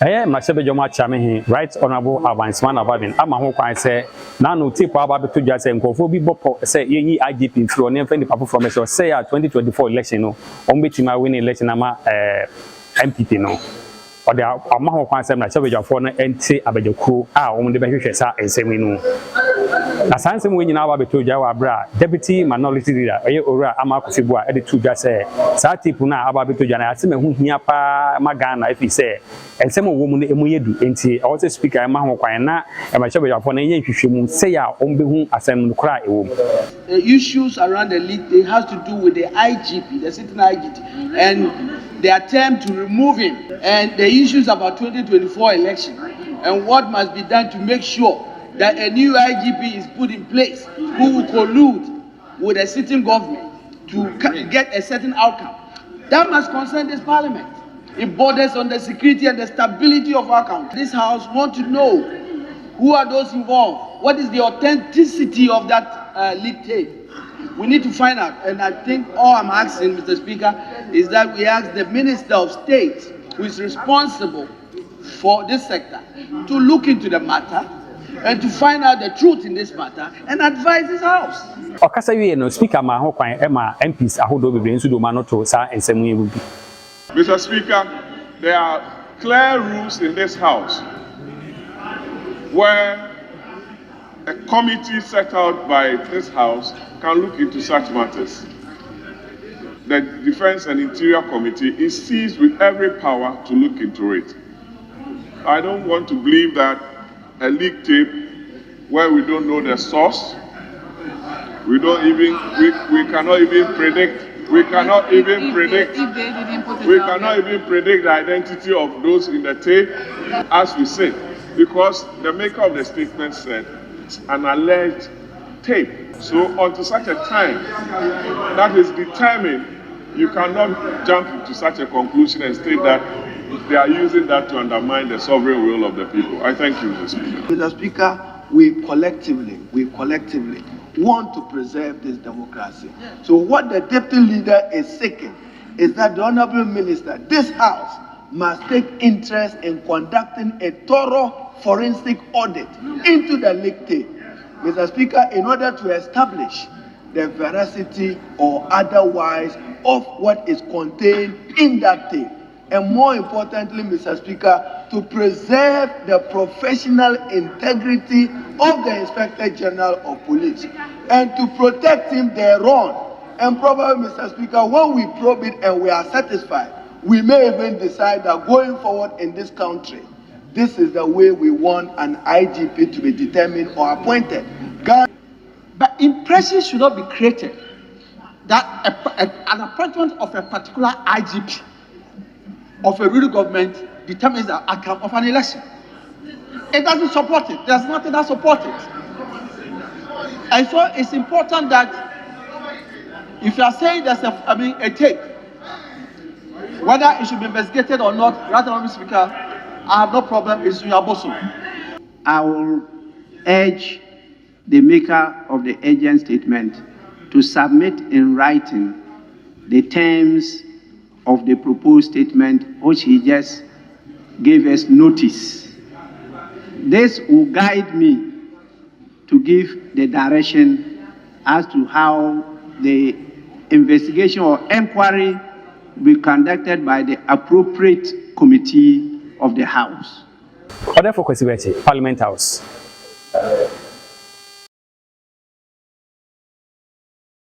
Eh, Masebe Joma Chame, right honorable advancement of Abin, Amaho Kwan say, Nano tip about to just and Kofobi Bopo say, ye IGP through an infant papa from us, say, 2024 election, no, on which my winning election, MPP, no. Or the Amaho Kwan say, Masebe Jafona, and say, Abajoku, on the Behusha, and say, we know. As handsome winning our to Jawa Bra, Deputy Minority Leader, Ora Amakofibua, edit to just say, Sati Puna, Ababitu Jana, who Hiapa Magana, if he say, and some woman Emuyedu, and see, also speaker Maho Kwana, and my shabby upon a Yankee say, on whom assembly cry. The issues around the league, they have to do with the IGP, the sitting IGP, and the attempt to remove him, and the issues about 2024 election, and what must be done to make sure that a new IGP is put in place who will collude with the sitting government to get a certain outcome. That must concern this parliament. It borders on the security and the stability of our country. This house wants to know who are those involved, what is the authenticity of that leak tape. We need to find out, and I think all I'm asking, Mr. Speaker, is that we ask the Minister of State, who is responsible for this sector, to look into the matter and to find out the truth in this matter and advise his house. Okasa we no speaker ma ho kwan Emma MPs ahodo bebre nsu do ma no to sa ensemu ebu. Mr. Speaker, there are clear rules in this house where a committee set out by this house can look into such matters. The Defense and Interior Committee is seized with every power to look into it. I don't want to believe that a leak tape where we don't know the source, we cannot even predict the identity of those in the tape, as we say, because the maker of the statement said it's an alleged tape. So until such a time that is determined, you cannot jump into such a conclusion and state that they are using that to undermine the sovereign will of the people. I thank you, Mr. Speaker. Mr. Speaker, we collectively want to preserve this democracy. So what the deputy leader is seeking is that the Honorable Minister, this House, must take interest in conducting a thorough forensic audit into the leak tape. Mr. Speaker, in order to establish the veracity or otherwise of what is contained in that tape. And more importantly, Mr. Speaker, to preserve the professional integrity of the Inspector General of Police and to protect him thereon. And probably, Mr. Speaker, when we probe it and we are satisfied, we may even decide that going forward in this country, this is the way we want an IGP to be determined or appointed. But impression should not be created that an appointment of a particular IGP of a ruling government determines the outcome of an election. It doesn't support it. There's nothing that supports it. And so it's important that if you are saying there's a tape, whether it should be investigated or not, right, Mr. Speaker, I have no problem. It's your bosom. I will urge the maker of the urgent statement to submit in writing the terms of the proposed statement, which he just gave us notice. This will guide me to give the direction as to how the investigation or inquiry will be conducted by the appropriate committee of the House. Order for Parliament House.